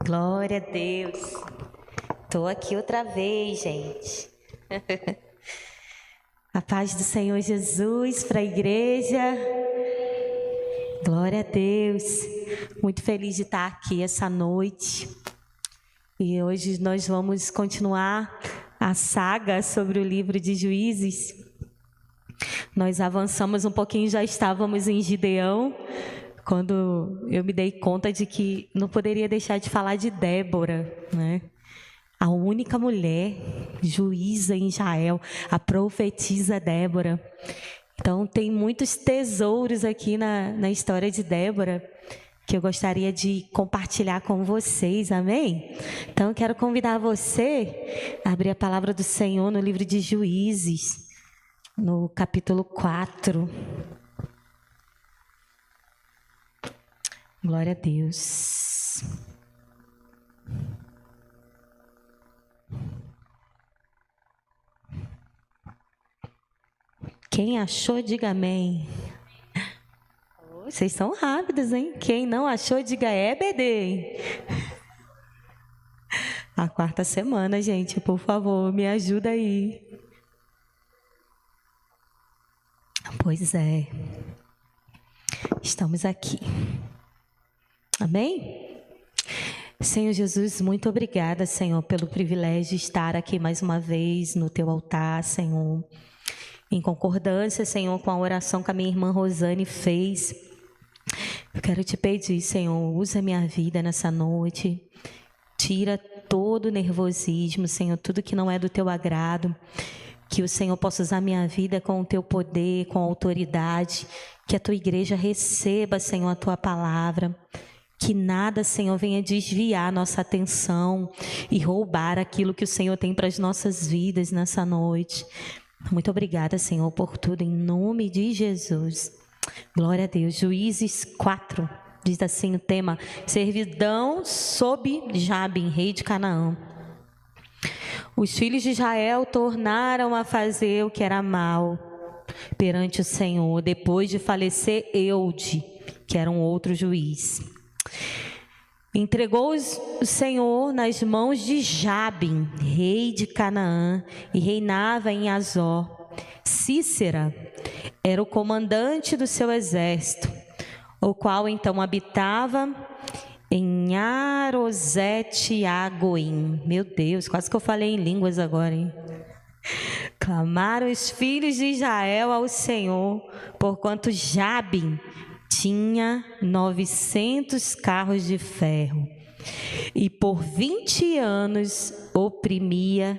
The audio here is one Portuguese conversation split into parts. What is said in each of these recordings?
Glória a Deus. Estou aqui outra vez, gente. A paz do Senhor Jesus para a igreja. Glória a Deus. Muito feliz de estar aqui essa noite. E hoje nós vamos continuar a saga sobre o livro de Juízes. Nós avançamos um pouquinho, já estávamos em Gideão, quando eu me dei conta de que não poderia deixar de falar de Débora, né? A única mulher juíza em Israel, a profetisa Débora. Então, tem muitos tesouros aqui na história de Débora que eu gostaria de compartilhar com vocês, amém? Então, eu quero convidar você a abrir a palavra do Senhor no livro de Juízes, no capítulo 4. Glória a Deus. Quem achou, diga amém. Vocês são rápidos, hein? Quem não achou, diga EBD. A quarta semana, gente, por favor, me ajuda aí. Pois é. Estamos aqui. Amém? Senhor Jesus, muito obrigada, Senhor, pelo privilégio de estar aqui mais uma vez no Teu altar, Senhor. Em concordância, Senhor, com a oração que a minha irmã Rosane fez. Eu quero te pedir, Senhor, usa a minha vida nessa noite. Tira todo o nervosismo, Senhor, tudo que não é do Teu agrado. Que o Senhor possa usar a minha vida com o Teu poder, com a autoridade. Que a Tua igreja receba, Senhor, a Tua palavra. Que nada, Senhor, venha desviar a nossa atenção e roubar aquilo que o Senhor tem para as nossas vidas nessa noite. Muito obrigada, Senhor, por tudo, em nome de Jesus. Glória a Deus. Juízes 4, diz assim o tema: servidão sob Jabim, rei de Canaã. Os filhos de Israel tornaram a fazer o que era mal perante o Senhor, depois de falecer Eude, que era um outro juiz. Entregou o Senhor nas mãos de Jabim, rei de Canaã, e reinava em Azor. Cícera era o comandante do seu exército, o qual então habitava em Arosete-Agoim. Meu Deus, quase que eu falei em línguas agora, hein? Clamaram os filhos de Israel ao Senhor, porquanto Jabim tinha 900 carros de ferro, e por 20 anos oprimia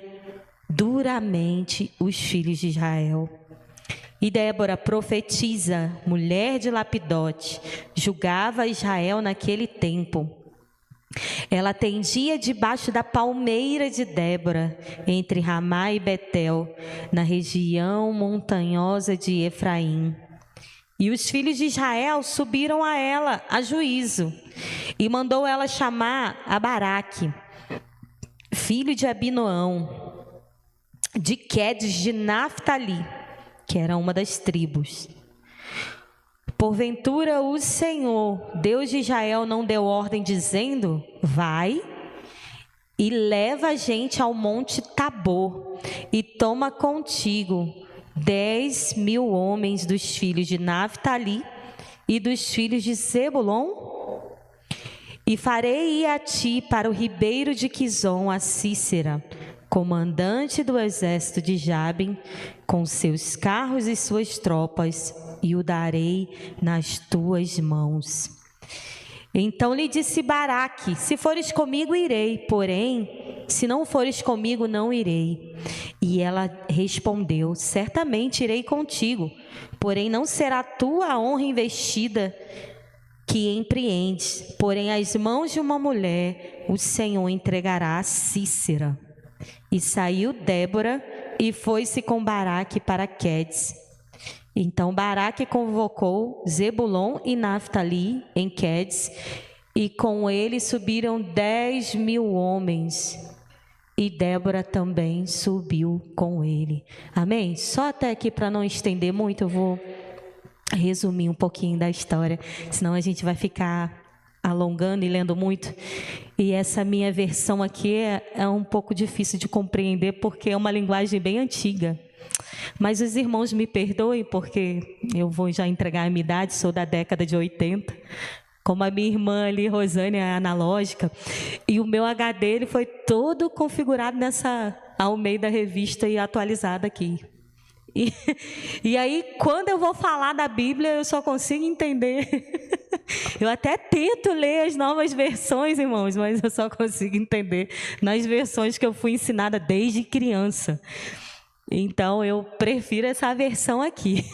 duramente os filhos de Israel. E Débora, profetisa, mulher de Lapidote, julgava Israel naquele tempo. Ela atendia debaixo da palmeira de Débora, entre Ramá e Betel, na região montanhosa de Efraim. E os filhos de Israel subiram a ela a juízo, e mandou ela chamar a Baraque, filho de Abinoão, de Quedes de Naftali, que era uma das tribos. Porventura o Senhor, Deus de Israel, não deu ordem dizendo: vai e leva a gente ao monte Tabor, e toma contigo 10.000 homens dos filhos de Naftali e dos filhos de Zebulon? E farei ir a ti para o ribeiro de Quizon a Cícera, comandante do exército de Jabim, com seus carros e suas tropas, e o darei nas tuas mãos. Então lhe disse Baraque: se fores comigo, irei, porém, se não fores comigo, não irei. E ela respondeu: certamente irei contigo, porém não será tua a honra investida que empreendes, porém as mãos de uma mulher o Senhor entregará a Cícera. E saiu Débora e foi-se com Baraque para Quedes. Então Baraque convocou Zebulon e Naftali em Quedes, e com ele subiram 10.000 homens. E Débora também subiu com ele. Amém? Só até aqui, para não estender muito, eu vou resumir um pouquinho da história, senão a gente vai ficar alongando e lendo muito. E essa minha versão aqui é um pouco difícil de compreender, porque é uma linguagem bem antiga. Mas os irmãos me perdoem, porque eu vou já entregar a minha idade, sou da década de 80. Como a minha irmã ali, Rosane, é analógica. E o meu HD ele foi todo configurado nessa Almeida Revista e atualizada aqui. E aí, quando eu vou falar da Bíblia, eu só consigo entender. Eu até tento ler as novas versões, irmãos, mas eu só consigo entender nas versões que eu fui ensinada desde criança. Então, eu prefiro essa versão aqui.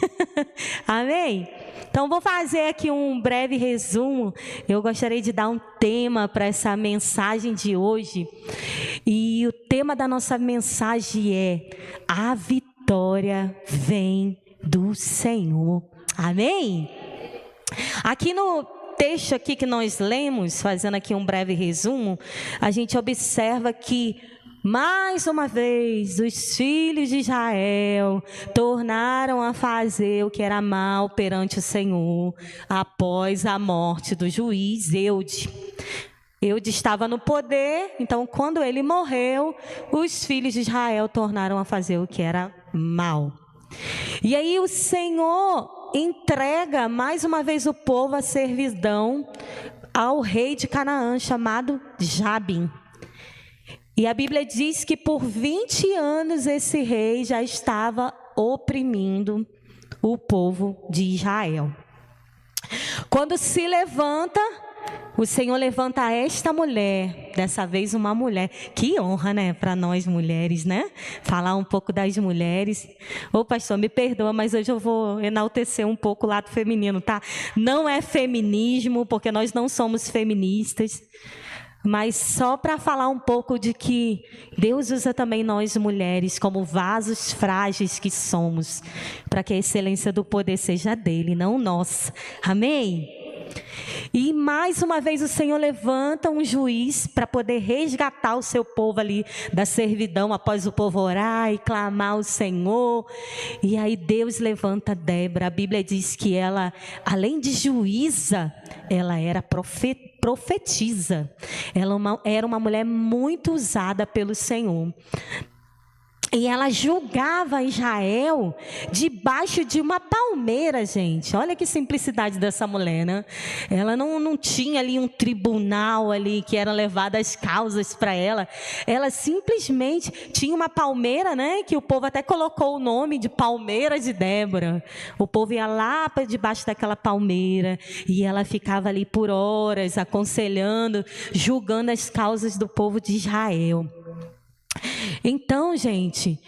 Amém? Então, vou fazer aqui um breve resumo. Eu gostaria de dar um tema para essa mensagem de hoje. E o tema da nossa mensagem é: a vitória vem do Senhor. Amém? Aqui no texto aqui que nós lemos, fazendo aqui um breve resumo, a gente observa que mais uma vez, os filhos de Israel tornaram a fazer o que era mal perante o Senhor, após a morte do juiz Eude. Eude estava no poder, então quando ele morreu, os filhos de Israel tornaram a fazer o que era mal. E aí o Senhor entrega mais uma vez o povo à servidão ao rei de Canaã, chamado Jabim. E a Bíblia diz que por 20 anos esse rei já estava oprimindo o povo de Israel. Quando se levanta, o Senhor levanta esta mulher, dessa vez uma mulher. Que honra, né, para nós mulheres, né? Falar um pouco das mulheres. Ô pastor, me perdoa, mas hoje eu vou enaltecer um pouco o lado feminino, tá? Não é feminismo, porque nós não somos feministas. Mas só para falar um pouco de que Deus usa também nós mulheres como vasos frágeis que somos, para que a excelência do poder seja dele, não nossa. Amém? E mais uma vez o Senhor levanta um juiz para poder resgatar o seu povo ali da servidão, após o povo orar e clamar ao Senhor. E aí Deus levanta Débora. A Bíblia diz que ela, além de juíza, ela era profetisa. Ela era uma mulher muito usada pelo Senhor. E ela julgava Israel debaixo de uma palmeira, gente. Olha que simplicidade dessa mulher, né? Ela não tinha ali um tribunal ali que eram levadas as causas para ela. Ela simplesmente tinha uma palmeira, né? Que o povo até colocou o nome de Palmeira de Débora. O povo ia lá para debaixo daquela palmeira e ela ficava ali por horas aconselhando, julgando as causas do povo de Israel. Então, gente,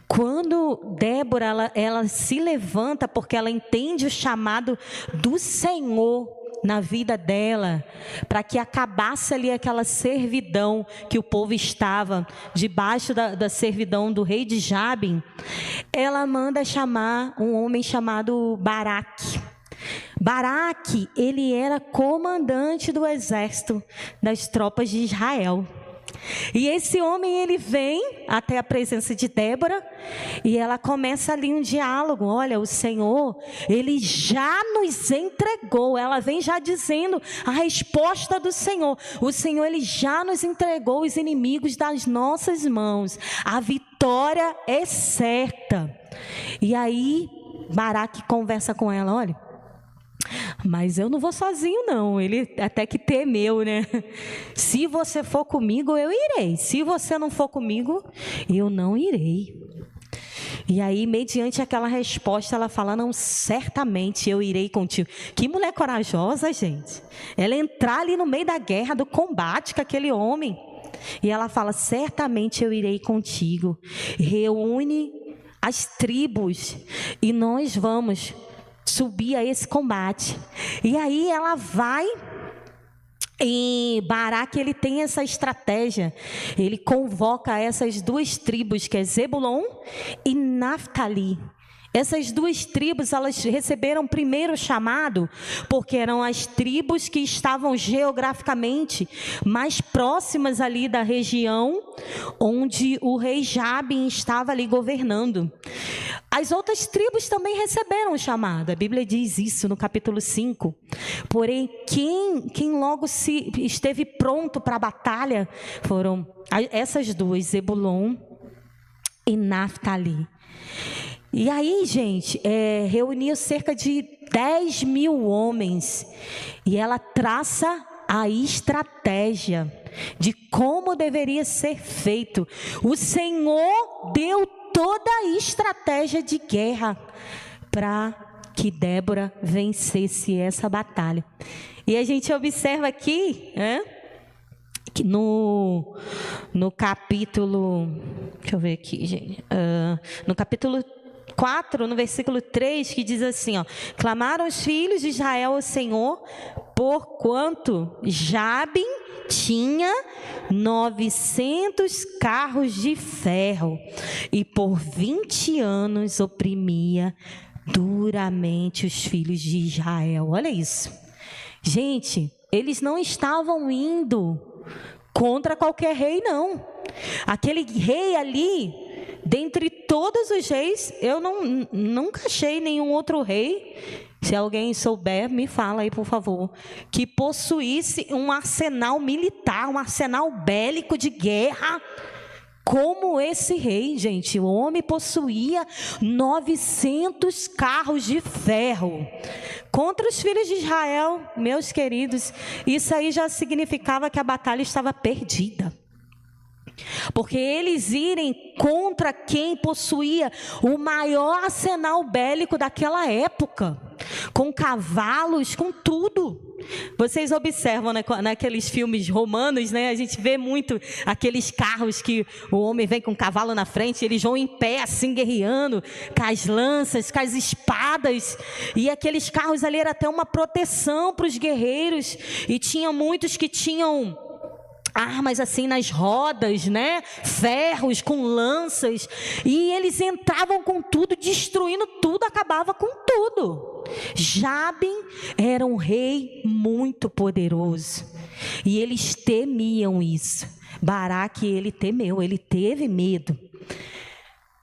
quando Débora ela se levanta porque ela entende o chamado do Senhor na vida dela, para que acabasse ali aquela servidão que o povo estava debaixo da servidão do rei de Jabim, ela manda chamar um homem chamado Baraque. Baraque, ele era comandante do exército das tropas de Israel. E esse homem, ele vem até a presença de Débora e ela começa ali um diálogo. Olha, o Senhor, ele já nos entregou. Ela vem já dizendo a resposta do Senhor. O Senhor, ele já nos entregou os inimigos das nossas mãos. A vitória é certa. E aí, Baraque conversa com ela, olha, mas eu não vou sozinho não, ele até que temeu, né? Se você for comigo, eu irei. Se você não for comigo, eu não irei. E aí, mediante aquela resposta, ela fala, não, certamente eu irei contigo. Que mulher corajosa, gente. Ela entrar ali no meio da guerra, do combate com aquele homem. E ela fala, certamente eu irei contigo. Reúne as tribos e nós vamos subir a esse combate. E aí ela vai, e Baraque, ele tem essa estratégia. Ele convoca essas duas tribos, que é Zebulon e Naftali. Essas duas tribos, elas receberam primeiro chamado, porque eram as tribos que estavam geograficamente mais próximas ali da região onde o rei Jabim estava ali governando. As outras tribos também receberam o chamado. A Bíblia diz isso no capítulo 5. Porém, quem logo esteve pronto para a batalha foram essas duas, Zebulon e Naftali. E aí, gente, reuniu cerca de 10.000 homens. E ela traça a estratégia de como deveria ser feito. O Senhor deu toda a estratégia de guerra para que Débora vencesse essa batalha. E a gente observa aqui, que no capítulo, deixa eu ver aqui, gente, no capítulo 4, no versículo 3, que diz assim, clamaram os filhos de Israel ao Senhor, porquanto Jabim tinha 900 carros de ferro e por 20 anos oprimia duramente os filhos de Israel. Olha isso. Gente, eles não estavam indo contra qualquer rei, não. Aquele rei ali, dentre todos os reis, eu nunca achei nenhum outro rei, se alguém souber, me fala aí, por favor, que possuísse um arsenal militar, um arsenal bélico de guerra, como esse rei, gente. O homem possuía 900 carros de ferro. Contra os filhos de Israel, meus queridos, isso aí já significava que a batalha estava perdida. Porque eles irem contra quem possuía o maior arsenal bélico daquela época, com cavalos, com tudo. Vocês observam, né, naqueles filmes romanos, né, a gente vê muito aqueles carros que o homem vem com um cavalo na frente, eles vão em pé assim guerreando, com as lanças, com as espadas, e aqueles carros ali era até uma proteção para os guerreiros, e tinha muitos que tinham armas assim nas rodas, né? Ferros com lanças, e eles entravam com tudo, destruindo tudo, acabava com tudo. Jabim era um rei muito poderoso, e eles temiam isso. Baraque, ele temeu, ele teve medo,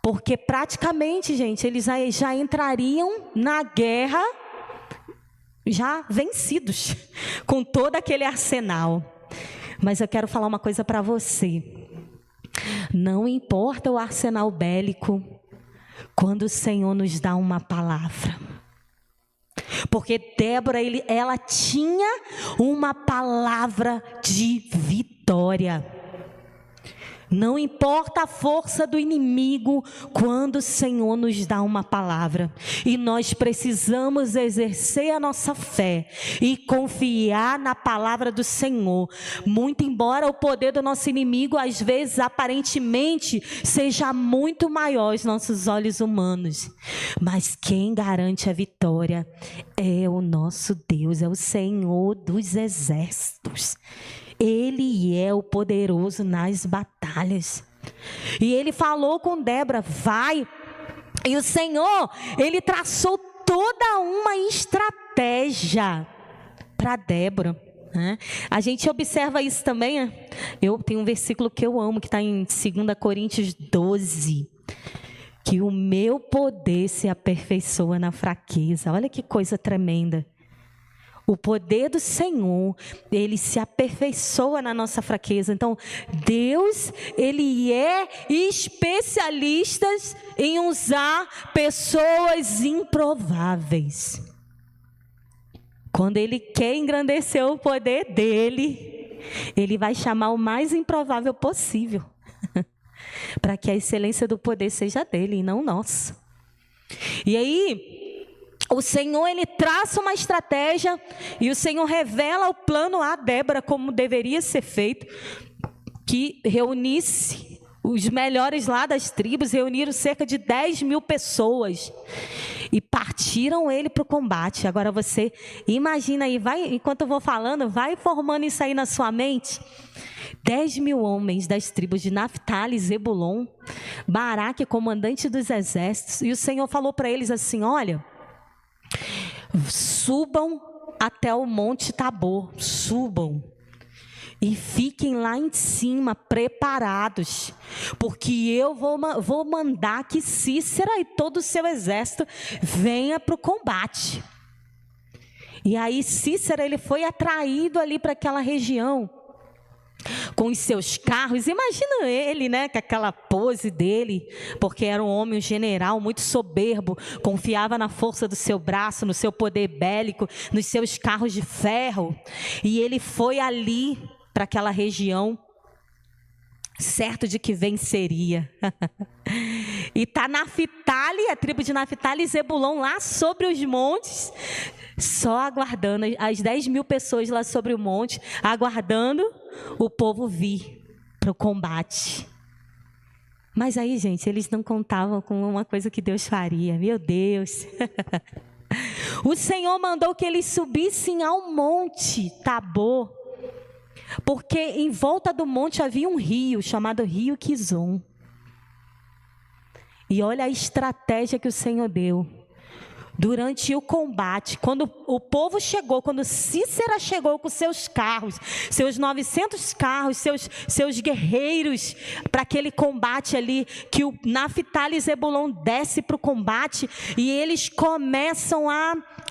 porque praticamente, gente, eles já entrariam na guerra já vencidos, com todo aquele arsenal. Mas eu quero falar uma coisa para você. Não importa o arsenal bélico, quando o Senhor nos dá uma palavra. Porque Débora, ela tinha uma palavra de vitória. Não importa a força do inimigo, quando o Senhor nos dá uma palavra. E nós precisamos exercer a nossa fé e confiar na palavra do Senhor. Muito embora o poder do nosso inimigo, às vezes, aparentemente, seja muito maior aos nossos olhos humanos. Mas quem garante a vitória é o nosso Deus, é o Senhor dos exércitos. Ele é o poderoso nas batalhas. E ele falou com Débora, vai. E o Senhor, ele traçou toda uma estratégia para Débora. A gente observa isso também. Eu tenho um versículo que eu amo, que está em 2 Coríntios 12. Que o meu poder se aperfeiçoa na fraqueza. Olha que coisa tremenda. O poder do Senhor, ele se aperfeiçoa na nossa fraqueza. Então, Deus, ele é especialista em usar pessoas improváveis. Quando ele quer engrandecer o poder dele, ele vai chamar o mais improvável possível. Para que a excelência do poder seja dele e não nossa. E aí, o Senhor, ele traça uma estratégia e o Senhor revela o plano a Débora como deveria ser feito, que reunisse os melhores lá das tribos, reuniram cerca de 10.000 pessoas e partiram ele para o combate. Agora você imagina aí, enquanto eu vou falando, vai formando isso aí na sua mente. 10.000 homens das tribos de Naftali, Zebulon, Baraque, comandante dos exércitos, e o Senhor falou para eles assim, olha, subam até o Monte Tabor, subam. E fiquem lá em cima, preparados, porque eu vou mandar que Cícera e todo o seu exército venha para o combate. E aí Cícera, ele foi atraído ali para aquela região, com os seus carros. Imagina ele, né, com aquela pose dele, porque era um homem, um general muito soberbo, confiava na força do seu braço, no seu poder bélico, nos seus carros de ferro. E ele foi ali para aquela região, certo de que venceria. E está Naftali, a tribo de Naftali e Zebulon lá sobre os montes, só aguardando, as 10.000 pessoas lá sobre o monte, aguardando o povo vir para o combate. Mas aí, gente, eles não contavam com uma coisa que Deus faria. Meu Deus! O Senhor mandou que eles subissem ao monte Tabor, porque em volta do monte havia um rio, chamado Rio Quizon. E olha a estratégia que o Senhor deu. Durante o combate, quando o povo chegou, quando Cícera chegou com seus carros, seus 900 carros, seus guerreiros, para aquele combate ali, que o Naftali e Zebulon desce para o combate, e eles começam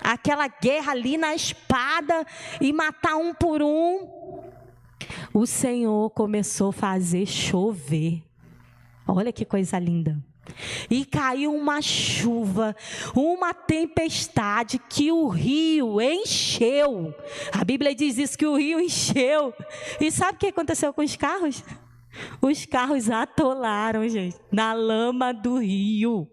aquela guerra ali na espada, e matar um por um. O Senhor começou a fazer chover. Olha que coisa linda. E caiu uma chuva, uma tempestade, que o rio encheu. A Bíblia diz isso, que o rio encheu. E sabe o que aconteceu com os carros? Os carros atolaram, gente, na lama do rio.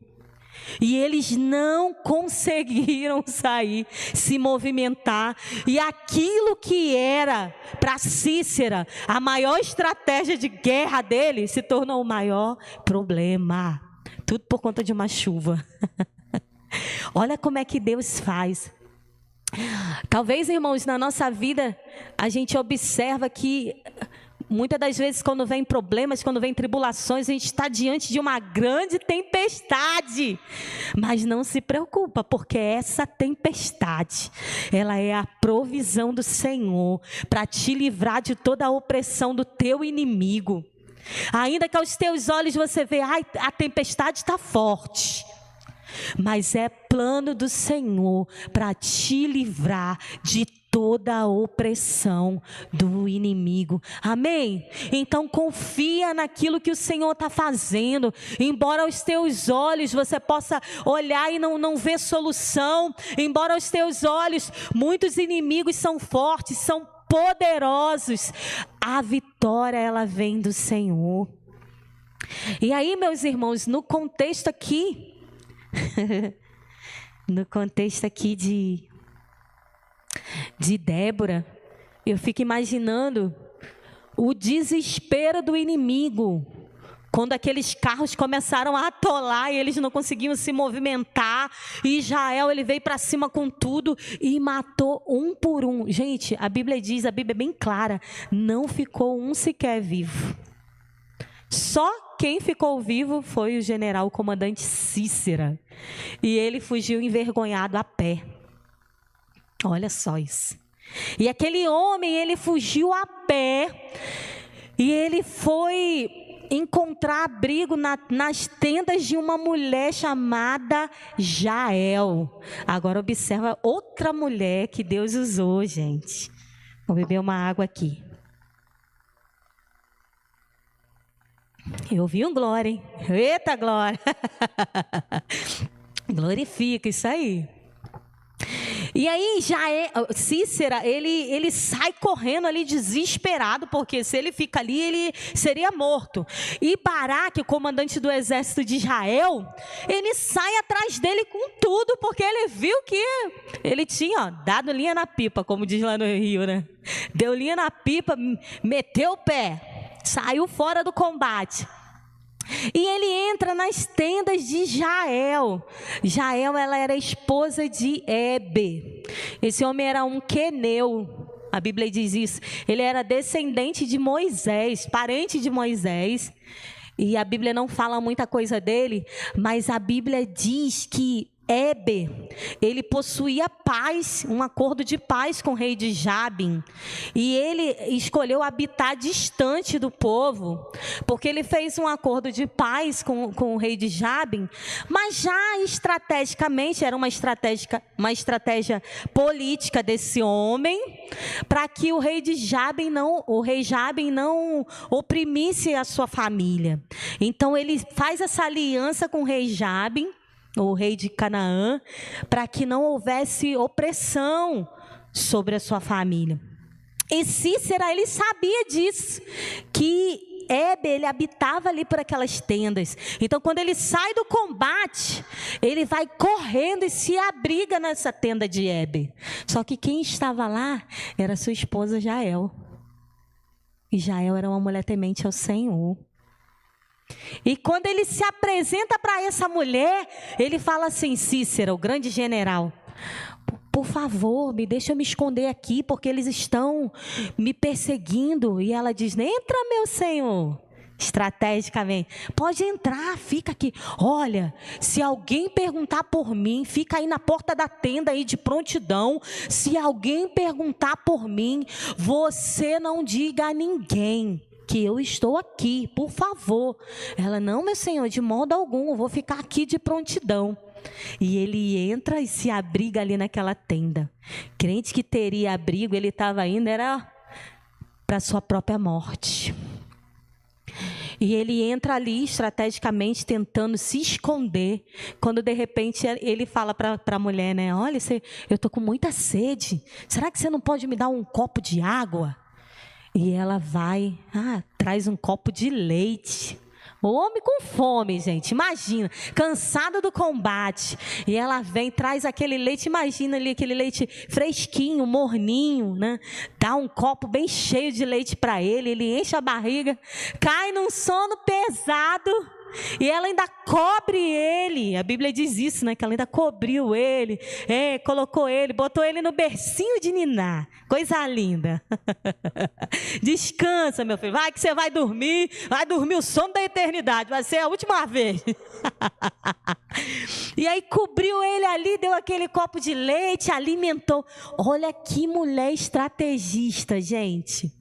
E eles não conseguiram sair, se movimentar. E aquilo que era para Cícera a maior estratégia de guerra dele, se tornou o maior problema. Tudo por conta de uma chuva. Olha como é que Deus faz. Talvez, irmãos, na nossa vida, a gente observa que muitas das vezes, quando vem problemas, quando vem tribulações, a gente está diante de uma grande tempestade. Mas não se preocupa, porque essa tempestade, ela é a provisão do Senhor para te livrar de toda a opressão do teu inimigo. Ainda que aos teus olhos você vê, a tempestade está forte, mas é plano do Senhor para te livrar de toda a opressão do inimigo. Amém? Então confia naquilo que o Senhor está fazendo. Embora aos teus olhos você possa olhar e não ver solução, embora aos teus olhos muitos inimigos são fortes, são poderosos, a vitória, ela vem do Senhor. E aí, meus irmãos, no contexto aqui de Débora, eu fico imaginando o desespero do inimigo, quando aqueles carros começaram a atolar e eles não conseguiam se movimentar, e Israel, ele veio para cima com tudo e matou um por um. Gente, a Bíblia diz, a Bíblia é bem clara, não ficou um sequer vivo. Só quem ficou vivo foi o general, o comandante Cícera, e ele fugiu envergonhado a pé. Olha só isso. E aquele homem, ele fugiu a pé, e ele foi encontrar abrigo nas tendas de uma mulher chamada Jael. Agora observa outra mulher que Deus usou, gente. Vou beber uma água aqui. Eu ouvi um glória, hein? Eita glória! Glorifica, isso aí. E aí Cícera, ele sai correndo ali desesperado, porque se ele fica ali, ele seria morto. E Baraque, o comandante do exército de Israel, ele sai atrás dele com tudo, porque ele viu que ele tinha dado linha na pipa, como diz lá no Rio, né? Deu linha na pipa, meteu o pé, saiu fora do combate. E ele entra nas tendas de Jael. Jael, ela era esposa de Heber. Esse homem era um queneu. A Bíblia diz isso. Ele era descendente de Moisés, parente de Moisés. E a Bíblia não fala muita coisa dele, mas a Bíblia diz que Éber, ele possuía paz, um acordo de paz com o rei de Jabim, e ele escolheu habitar distante do povo, porque ele fez um acordo de paz com o rei de Jabim, mas já estrategicamente, era uma estratégia política desse homem, para que o rei Jabim não oprimisse a sua família. Então ele faz essa aliança com o rei Jabim, o rei de Canaã, para que não houvesse opressão sobre a sua família. E Cícera, ele sabia disso, que Éber, ele habitava ali por aquelas tendas. Então, quando ele sai do combate, ele vai correndo e se abriga nessa tenda de Éber. Só que quem estava lá era sua esposa Jael. E Jael era uma mulher temente ao Senhor. E quando ele se apresenta para essa mulher, ele fala assim: Cícera, o grande general, por favor, me deixa me esconder aqui, porque eles estão me perseguindo. E ela diz: entra, meu senhor. Estrategicamente, pode entrar, fica aqui. Olha, se alguém perguntar por mim, fica aí na porta da tenda aí de prontidão. Se alguém perguntar por mim, você não diga a ninguém que eu estou aqui, por favor. Ela: não, meu senhor, de modo algum, eu vou ficar aqui de prontidão. E ele entra e se abriga ali naquela tenda. Crente que teria abrigo, ele estava indo, era para a sua própria morte. E ele entra ali estrategicamente tentando se esconder, quando de repente ele fala para a mulher, né? Olha, eu estou com muita sede, será que você não pode me dar um copo de água? E ela vai, traz um copo de leite. O homem com fome, gente, imagina, cansado do combate. E ela vem, traz aquele leite, imagina ali aquele leite fresquinho, morninho, né? Dá um copo bem cheio de leite para ele, ele enche a barriga, cai num sono pesado. E ela ainda cobre ele, a Bíblia diz isso, né? Que ela ainda cobriu ele, colocou ele, botou ele no bercinho de niná, coisa linda. Descansa, meu filho, vai que você vai dormir o sono da eternidade, vai ser a última vez. E aí cobriu ele ali, deu aquele copo de leite, alimentou. Olha que mulher estrategista, gente.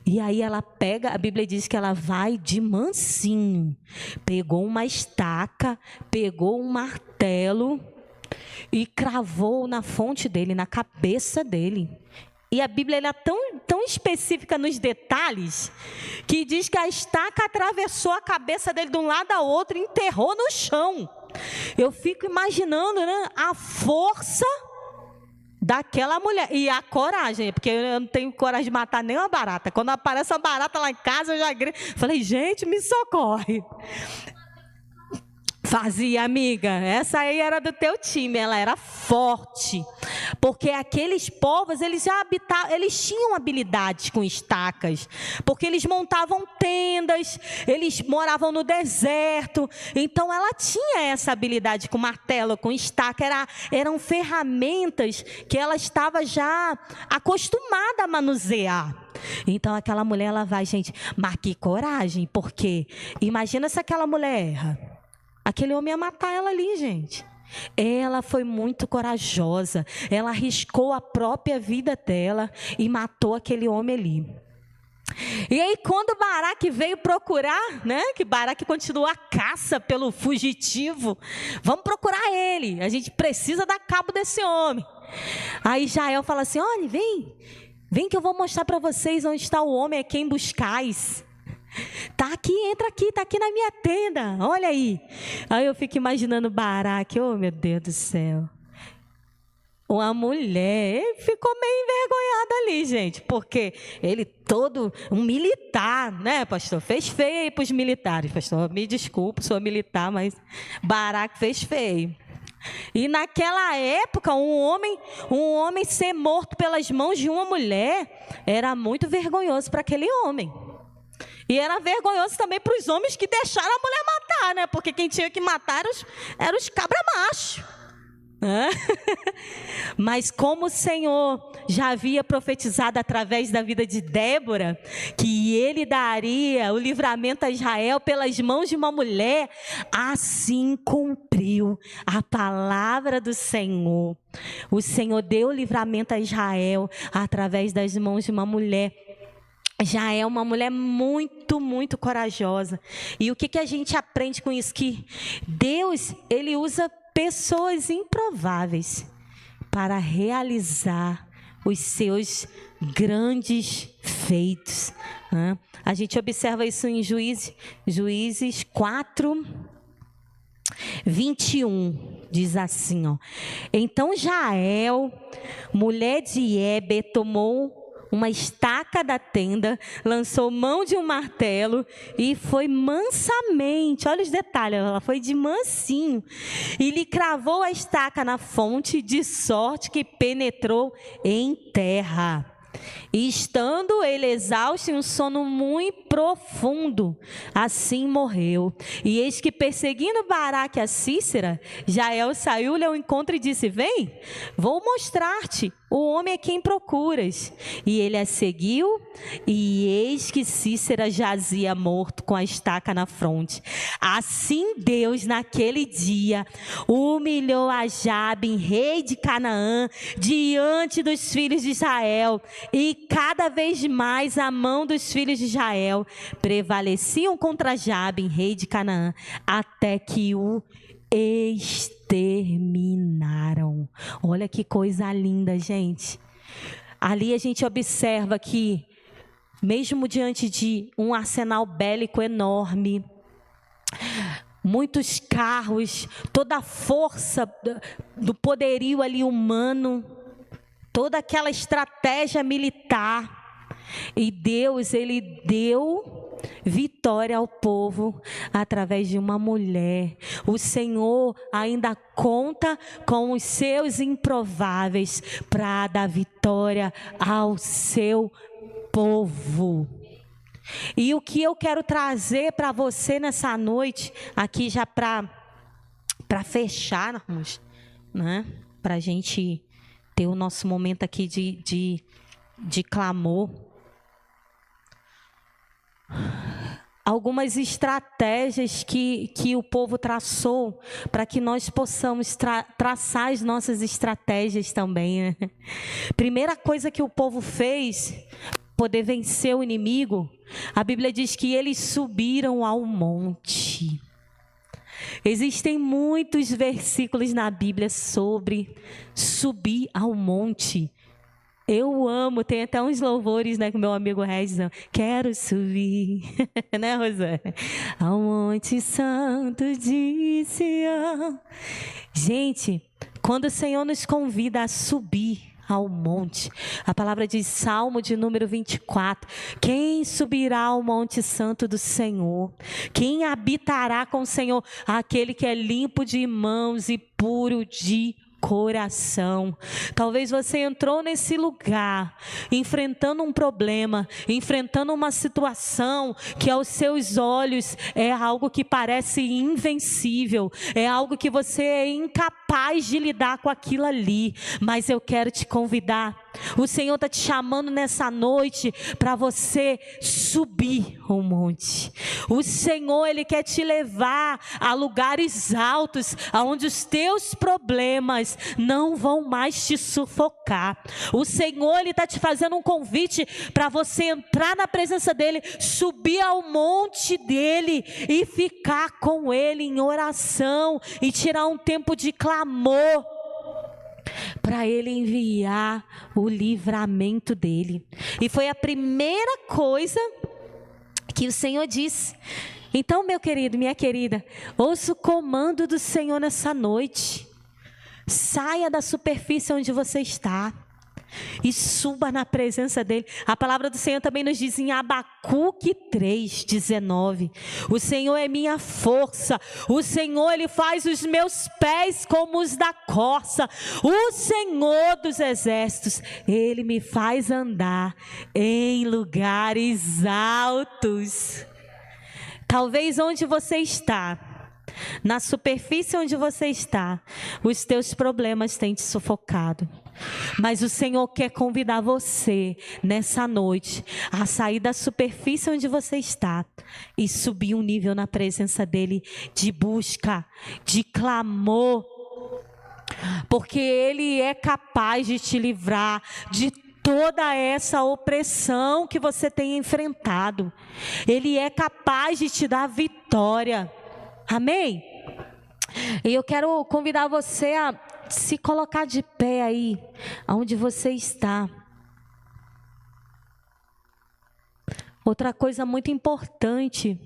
E aí ela pega, a Bíblia diz que ela vai de mansinho, pegou uma estaca, pegou um martelo e cravou na fonte dele, na cabeça dele. E a Bíblia ela é tão específica nos detalhes, que diz que a estaca atravessou a cabeça dele de um lado ao outro e enterrou no chão. Eu fico imaginando, né, a força daquela mulher. E a coragem, porque eu não tenho coragem de matar nenhuma barata. Quando aparece uma barata lá em casa, eu já grito. Falei: gente, me socorre. Fazia, amiga. Essa aí era do teu time, ela era forte. Porque aqueles povos, eles já habitavam, eles tinham habilidades com estacas. Porque eles montavam tendas, eles moravam no deserto. Então ela tinha essa habilidade com martelo, com estaca. Eram ferramentas que ela estava já acostumada a manusear. Então aquela mulher, ela vai, gente, mas que coragem. Porque imagina se aquela mulher erra. Aquele homem ia matar ela ali, gente. Ela foi muito corajosa. Ela arriscou a própria vida dela e matou aquele homem ali. E aí quando Baraque veio procurar, né? Que Baraque continuou a caça pelo fugitivo. Vamos procurar ele. A gente precisa dar cabo desse homem. Aí Jael fala assim: olha, vem que eu vou mostrar para vocês onde está o homem a quem buscais. Tá aqui, entra aqui, tá aqui na minha tenda, olha aí. Aí eu fico imaginando Baraque, oh meu Deus do céu. Uma mulher, ele ficou meio envergonhado ali, gente, porque ele todo um militar, né, pastor? Fez feio para os militares, pastor, me desculpe, sou militar, mas Baraque fez feio. E naquela época, um homem ser morto pelas mãos de uma mulher era muito vergonhoso para aquele homem. E era vergonhoso também para os homens que deixaram a mulher matar, né? Porque quem tinha que matar eram os cabra-machos. Mas como o Senhor já havia profetizado através da vida de Débora, que ele daria o livramento a Israel pelas mãos de uma mulher, assim cumpriu a palavra do Senhor. O Senhor deu o livramento a Israel através das mãos de uma mulher. Já é uma mulher muito, muito corajosa. E o que a gente aprende com isso? Que Deus, ele usa pessoas improváveis para realizar os seus grandes feitos. A gente observa isso em Juízes 4, 21. Diz assim, ó. Então Jael, mulher de Heber, tomou uma estaca da tenda, lançou mão de um martelo e foi mansamente, olha os detalhes, ela foi de mansinho, e lhe cravou a estaca na fonte, de sorte que penetrou em terra. E estando ele exausto em um sono muito profundo, assim morreu. E eis que perseguindo Baraque a Sísera, Jael saiu-lhe ao encontro e disse: vem, vou mostrar-te o homem a quem procuras. E ele a seguiu, e eis que Sísera jazia morto com a estaca na fronte. Assim Deus naquele dia humilhou a Jabim, rei de Canaã, diante dos filhos de Israel. E cada vez mais a mão dos filhos de Israel prevaleciam contra Jabim, rei de Canaã, até que o exterminaram. Olha que coisa linda, gente. Ali a gente observa que, mesmo diante de um arsenal bélico enorme, muitos carros, toda a força do poderio ali humano, toda aquela estratégia militar, e Deus, ele deu vitória ao povo através de uma mulher. O Senhor ainda conta com os seus improváveis para dar vitória ao seu povo. E o que eu quero trazer para você nessa noite, aqui já para fecharmos, né? Para a gente ter o nosso momento aqui de clamor. Algumas estratégias que o povo traçou para que nós possamos traçar as nossas estratégias também, né? Primeira coisa que o povo fez para poder vencer o inimigo, a Bíblia diz que eles subiram ao monte. Existem muitos versículos na Bíblia sobre subir ao monte. Eu amo, tem até uns louvores, né, com meu amigo Regis. Quero subir, né, Rosana? Ao Monte Santo de Sião. Gente, quando o Senhor nos convida a subir ao monte, a palavra diz, Salmo de número 24, quem subirá ao monte santo do Senhor? Quem habitará com o Senhor? Aquele que é limpo de mãos e puro de coração. Talvez você entrou nesse lugar enfrentando um problema, enfrentando uma situação que aos seus olhos é algo que parece invencível, é algo que você é incapaz de lidar com aquilo ali, mas eu quero te convidar. O Senhor está te chamando nessa noite para você subir o monte. O Senhor, Ele quer te levar a lugares altos, onde os teus problemas não vão mais te sufocar. O Senhor, Ele está te fazendo um convite para você entrar na presença dEle, subir ao monte dEle e ficar com Ele em oração e tirar um tempo de clamor, para Ele enviar o livramento dEle. E foi a primeira coisa que o Senhor disse. Então, meu querido, minha querida, ouça o comando do Senhor nessa noite. Saia da superfície onde você está e suba na presença dEle. A palavra do Senhor também nos diz em Abacuque 3:19, o Senhor é minha força, o Senhor, Ele faz os meus pés como os da corça, o Senhor dos exércitos, Ele me faz andar em lugares altos. Talvez onde você está, Na superfície onde você está, os teus problemas têm te sufocado. Mas o Senhor quer convidar você nessa noite a sair da superfície onde você está e subir um nível na presença dele de busca, de clamor. Porque ele é capaz de te livrar de toda essa opressão que você tem enfrentado. Ele é capaz de te dar vitória. Amém? E eu quero convidar você a se colocar de pé aí, onde você está. Outra coisa muito importante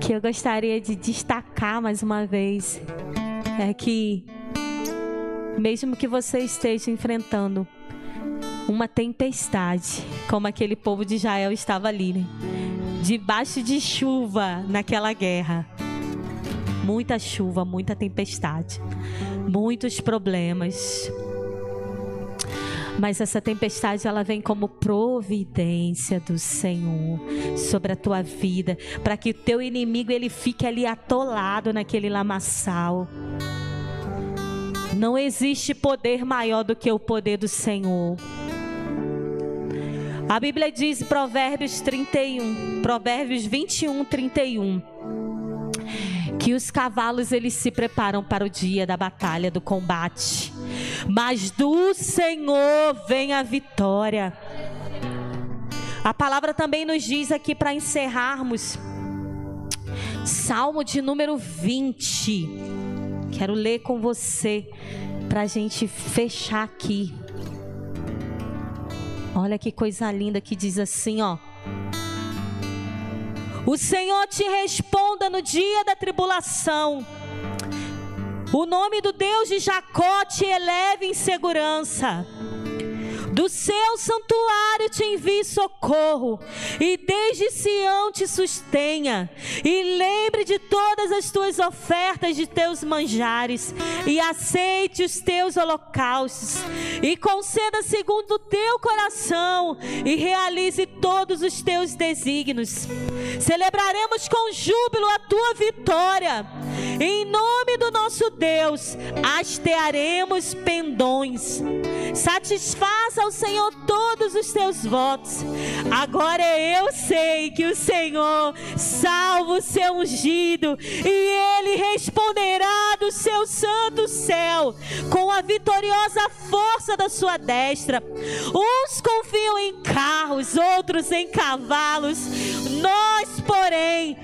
que eu gostaria de destacar mais uma vez é que, mesmo que você esteja enfrentando uma tempestade, como aquele povo de Israel estava ali, né? Debaixo de chuva naquela guerra, muita chuva, muita tempestade, muitos problemas. Mas essa tempestade, ela vem como providência do Senhor sobre a tua vida, para que o teu inimigo ele fique ali atolado naquele lamaçal. Não existe poder maior do que o poder do Senhor. A Bíblia diz em Provérbios 21, 31, que os cavalos eles se preparam para o dia da batalha, do combate, mas do Senhor vem a vitória. A palavra também nos diz aqui, para encerrarmos, Salmo de número 20. Quero ler com você para a gente fechar aqui. Olha que coisa linda que diz assim, ó: o Senhor te responda no dia da tribulação. O nome do Deus de Jacó te eleve em segurança. Do seu santuário te envie socorro, e desde Sião te sustenha. E lembre de todas as tuas ofertas de teus manjares, e aceite os teus holocaustos, e conceda segundo o teu coração, e realize todos os teus desígnios. Celebraremos com júbilo a tua vitória. Em nome do nosso Deus, hastearemos pendões. Satisfaça ao Senhor todos os teus votos. Agora eu sei que o Senhor salva o seu ungido, e Ele responderá do seu santo céu com a vitoriosa força da sua destra. Uns confiam em carros, outros em cavalos. Nós, porém,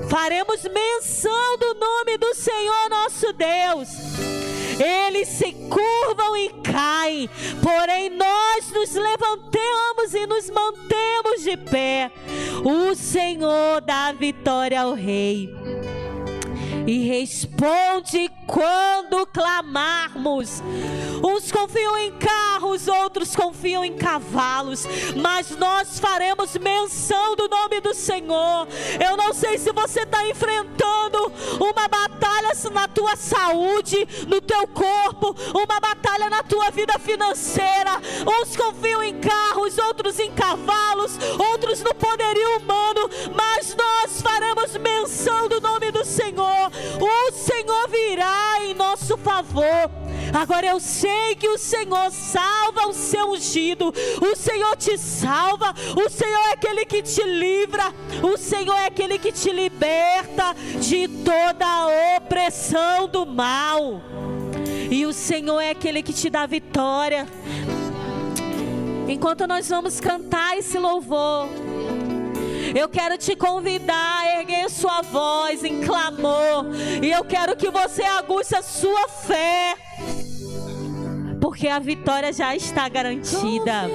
faremos menção do nome do Senhor nosso Deus. Eles se curvam e caem, porém nós nos levantamos e nos mantemos de pé. O Senhor dá vitória ao rei e responde quando clamarmos. Uns confiam em carros, outros confiam em cavalos, mas nós faremos menção do nome do Senhor. Eu não sei se você está enfrentando uma batalha na tua saúde, no teu corpo, uma batalha na tua vida financeira. Uns confiam em carros, outros em cavalos, outros no poderio humano, mas nós faremos menção do nome do Senhor. O Senhor virá em nosso favor. Agora eu sei que o Senhor salva o seu ungido. O Senhor te salva. O Senhor é aquele que te livra. O Senhor é aquele que te liberta de toda a opressão do mal. E o Senhor é aquele que te dá vitória. Enquanto nós vamos cantar esse louvor, eu quero te convidar a erguer sua voz em clamor. E eu quero que você aguce a sua fé, porque a vitória já está garantida.